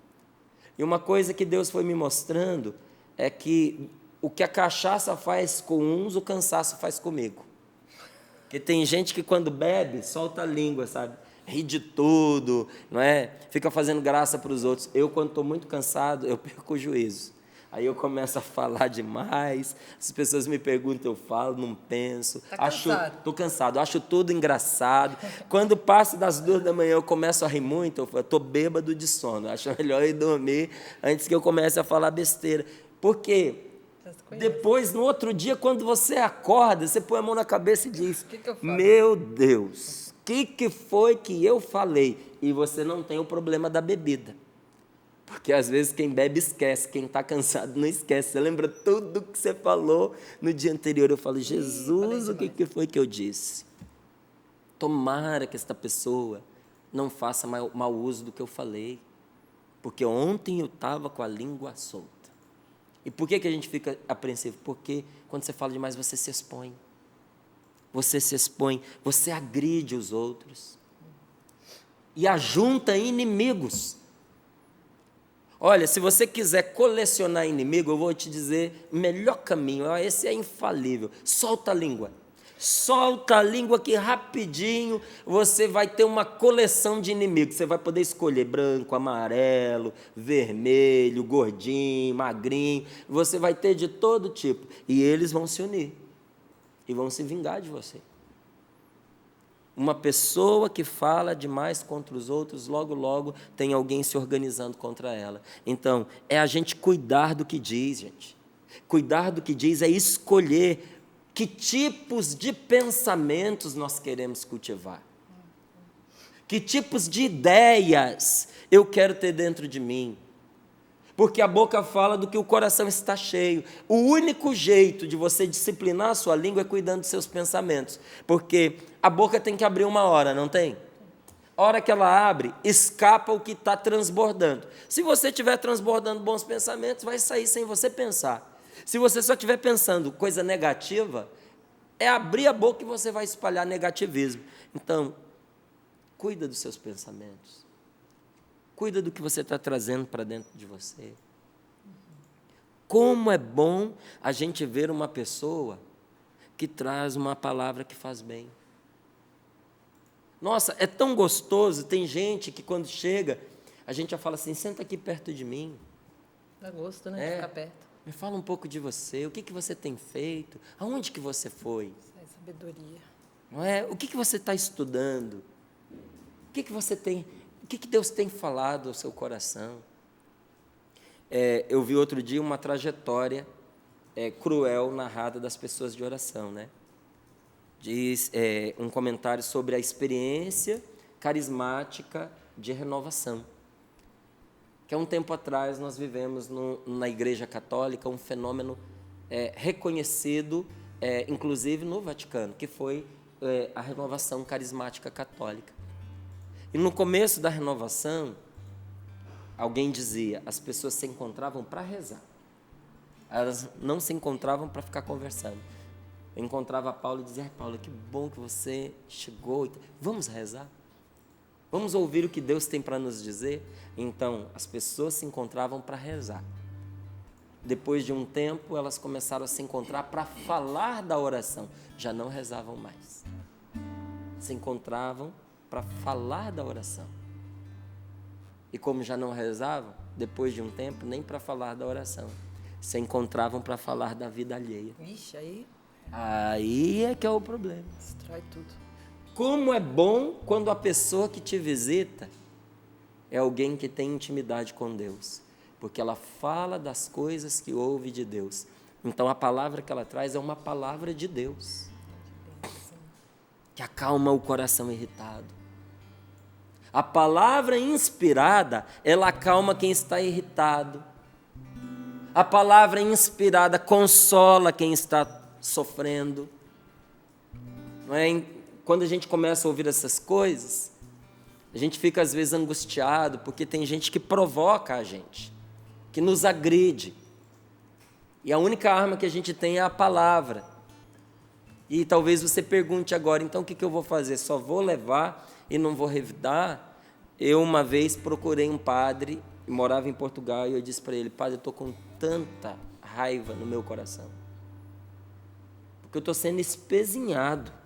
E uma coisa que Deus foi me mostrando é que o que a cachaça faz com uns, o cansaço faz comigo. Porque tem gente que quando bebe, solta a língua, sabe? Ri de tudo, não é? Fica fazendo graça para os outros. Eu, quando estou muito cansado, eu perco o juízo. Aí eu começo a falar demais, as pessoas me perguntam, eu falo, não penso. Estou cansado, acho tudo engraçado. Quando passo das 2 da manhã, eu começo a rir muito, eu estou bêbado de sono. Acho melhor ir dormir antes que eu comece a falar besteira. Por quê? Depois, no outro dia, quando você acorda, você põe a mão na cabeça e diz, meu Deus, o que foi que eu falei? E você não tem o problema da bebida. Porque às vezes quem bebe esquece, quem está cansado não esquece. Você lembra tudo que você falou no dia anterior. Eu falo, Jesus, o que foi que eu disse? Tomara que esta pessoa não faça mau uso do que eu falei. Porque ontem eu estava com a língua solta. E por que a gente fica apreensivo? Porque quando você fala demais, você se expõe. Você se expõe, você agride os outros. E ajunta inimigos. Olha, se você quiser colecionar inimigo, eu vou te dizer o melhor caminho, esse é infalível. Solta a língua. Solta a língua que rapidinho você vai ter uma coleção de inimigos. Você vai poder escolher branco, amarelo, vermelho, gordinho, magrinho. Você vai ter de todo tipo. E eles vão se unir. E vão se vingar de você. Uma pessoa que fala demais contra os outros, logo, logo tem alguém se organizando contra ela. Então, é a gente cuidar do que diz, gente. Cuidar do que diz é escolher que tipos de pensamentos nós queremos cultivar. Que tipos de ideias eu quero ter dentro de mim. Porque a boca fala do que o coração está cheio. O único jeito de você disciplinar a sua língua é cuidando dos seus pensamentos. Porque a boca tem que abrir uma hora, não tem? A hora que ela abre, escapa o que está transbordando. Se você estiver transbordando bons pensamentos, vai sair sem você pensar. Se você só estiver pensando coisa negativa, é abrir a boca e você vai espalhar negativismo. Então, cuida dos seus pensamentos. Cuida do que você está trazendo para dentro de você. Como é bom a gente ver uma pessoa que traz uma palavra que faz bem. Nossa, é tão gostoso. Tem gente que quando chega, a gente já fala assim, senta aqui perto de mim. Dá gosto, né? Ficar perto. Me fala um pouco de você, o que você tem feito, aonde que você foi? Isso é sabedoria. Não é? O que você está estudando? O que você tem, o que Deus tem falado ao seu coração? Eu vi outro dia uma trajetória cruel narrada das pessoas de oração, né? Diz um comentário sobre a experiência carismática de renovação. Que há um tempo atrás nós vivemos na Igreja Católica um fenômeno reconhecido, inclusive no Vaticano, que foi a renovação carismática católica. E no começo da renovação, alguém dizia, as pessoas se encontravam para rezar. Elas não se encontravam para ficar conversando. Eu encontrava Paulo e dizia, Paulo, que bom que você chegou. Vamos rezar? Vamos ouvir o que Deus tem para nos dizer? Então, as pessoas se encontravam para rezar. Depois de um tempo, elas começaram a se encontrar para falar da oração. Já não rezavam mais. Se encontravam para falar da oração. E como já não rezavam, depois de um tempo, nem para falar da oração. Se encontravam para falar da vida alheia. Vixe, aí é que é o problema. destrói tudo. Como é bom quando a pessoa que te visita é alguém que tem intimidade com Deus, porque ela fala das coisas que ouve de Deus. Então a palavra que ela traz é uma palavra de Deus, que acalma o coração irritado. A palavra inspirada, ela acalma quem está irritado. A palavra inspirada consola quem está sofrendo. Não é? Quando a gente começa a ouvir essas coisas, a gente fica às vezes angustiado, porque tem gente que provoca a gente, que nos agride. E a única arma que a gente tem é a palavra. E talvez você pergunte agora, então o que eu vou fazer? Só vou levar e não vou revidar? Eu uma vez procurei um padre, morava em Portugal, e eu disse para ele, padre, eu estou com tanta raiva no meu coração, porque eu estou sendo espezinhado.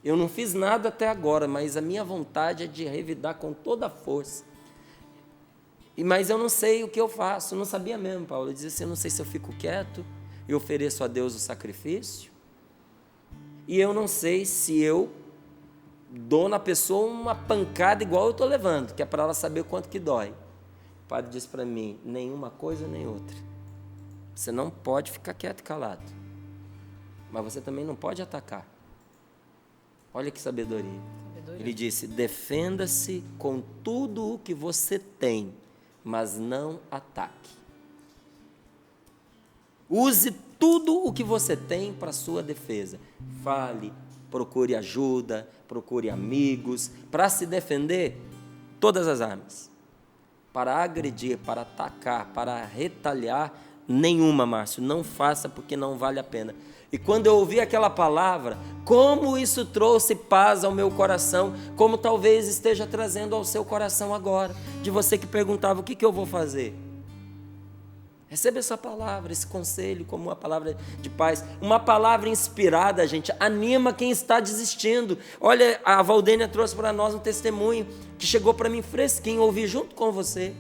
Eu não fiz nada até agora, mas a minha vontade é de revidar com toda a força. Mas eu não sei o que eu faço. Eu não sabia mesmo, Paulo. Eu dizia assim, eu não sei se eu fico quieto e ofereço a Deus o sacrifício. E eu não sei se eu dou na pessoa uma pancada igual eu estou levando, que é para ela saber o quanto que dói. O padre disse para mim, nenhuma coisa nem outra. Você não pode ficar quieto e calado. Mas você também não pode atacar. Olha que sabedoria. Ele disse, defenda-se com tudo o que você tem, mas não ataque. Use tudo o que você tem para a sua defesa. Fale, procure ajuda, procure amigos, para se defender, todas as armas. Para agredir, para atacar, para retalhar, nenhuma, Márcio, não faça porque não vale a pena. E quando eu ouvi aquela palavra, como isso trouxe paz ao meu coração, como talvez esteja trazendo ao seu coração agora, de você que perguntava, o que eu vou fazer? Receba essa palavra, esse conselho como uma palavra de paz, uma palavra inspirada, gente, anima quem está desistindo. Olha, a Valdênia trouxe para nós um testemunho que chegou para mim fresquinho, ouvi junto com você,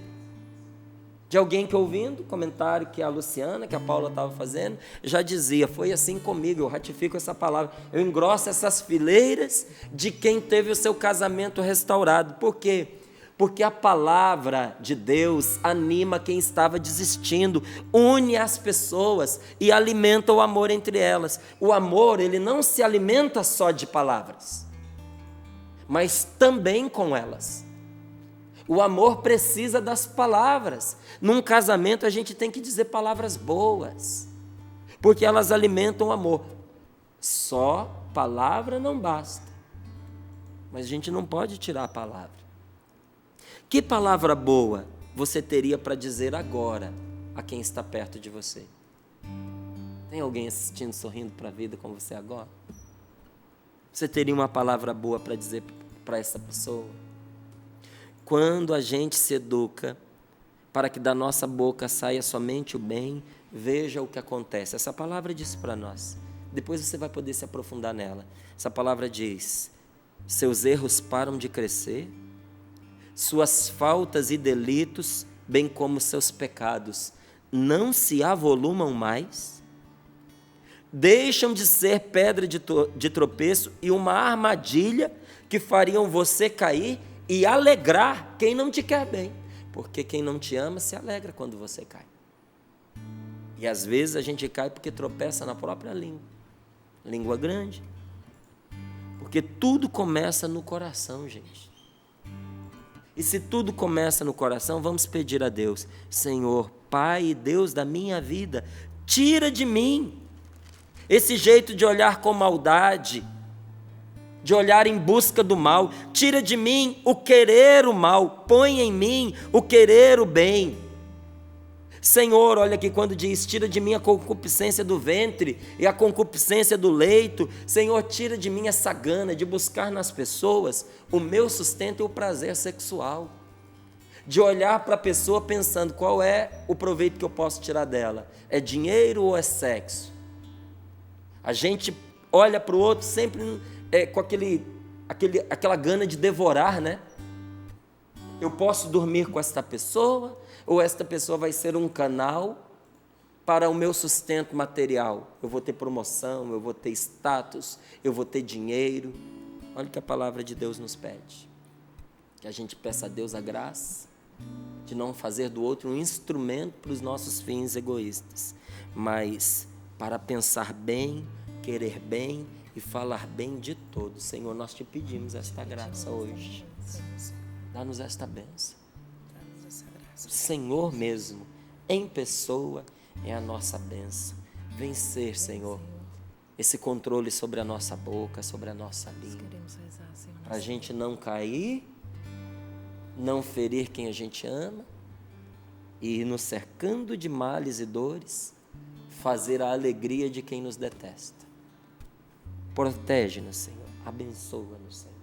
de alguém que ouvindo, comentário que a Luciana, que a Paula estava fazendo, já dizia, foi assim comigo, eu ratifico essa palavra, eu engrosso essas fileiras de quem teve o seu casamento restaurado. Por quê? Porque a palavra de Deus anima quem estava desistindo, une as pessoas e alimenta o amor entre elas. O amor, ele não se alimenta só de palavras, mas também com elas. O amor precisa das palavras. Num casamento a gente tem que dizer palavras boas, porque elas alimentam o amor. Só palavra não basta, mas a gente não pode tirar a palavra. Que palavra boa você teria para dizer agora a quem está perto de você? Tem alguém assistindo, sorrindo para a vida com você agora? Você teria uma palavra boa para dizer para essa pessoa? Quando a gente se educa para que da nossa boca saia somente o bem, veja o que acontece. Essa palavra diz para nós. Depois você vai poder se aprofundar nela. Essa palavra diz, seus erros param de crescer, suas faltas e delitos, bem como seus pecados, não se avolumam mais? Deixam de ser pedra de tropeço e uma armadilha que fariam você cair e alegrar quem não te quer bem. Porque quem não te ama se alegra quando você cai. E às vezes a gente cai porque tropeça na própria língua. Língua grande. Porque tudo começa no coração, gente. E se tudo começa no coração, vamos pedir a Deus: Senhor, Pai e Deus da minha vida, tira de mim esse jeito de olhar com maldade, de olhar em busca do mal. Tira de mim o querer o mal, põe em mim o querer o bem. Senhor, olha aqui quando diz: tira de mim a concupiscência do ventre e a concupiscência do leito. Senhor, tira de mim essa gana de buscar nas pessoas o meu sustento e o prazer sexual, de olhar para a pessoa pensando qual é o proveito que eu posso tirar dela, é dinheiro ou é sexo? A gente olha para o outro sempre com aquela gana de devorar, né? Eu posso dormir com esta pessoa, ou esta pessoa vai ser um canal para o meu sustento material. Eu vou ter promoção, eu vou ter status, eu vou ter dinheiro. Olha o que a palavra de Deus nos pede. Que a gente peça a Deus a graça de não fazer do outro um instrumento para os nossos fins egoístas, mas para pensar bem, querer bem e falar bem de todos. Senhor, nós te pedimos esta graça hoje. Dá-nos esta bênção. O Senhor mesmo, em pessoa, é a nossa bênção. Vencer, Senhor, esse controle sobre a nossa boca, sobre a nossa língua, para a gente não cair, não ferir quem a gente ama e ir nos cercando de males e dores, fazer a alegria de quem nos detesta. Protege-nos, Senhor. Abençoa-nos, Senhor.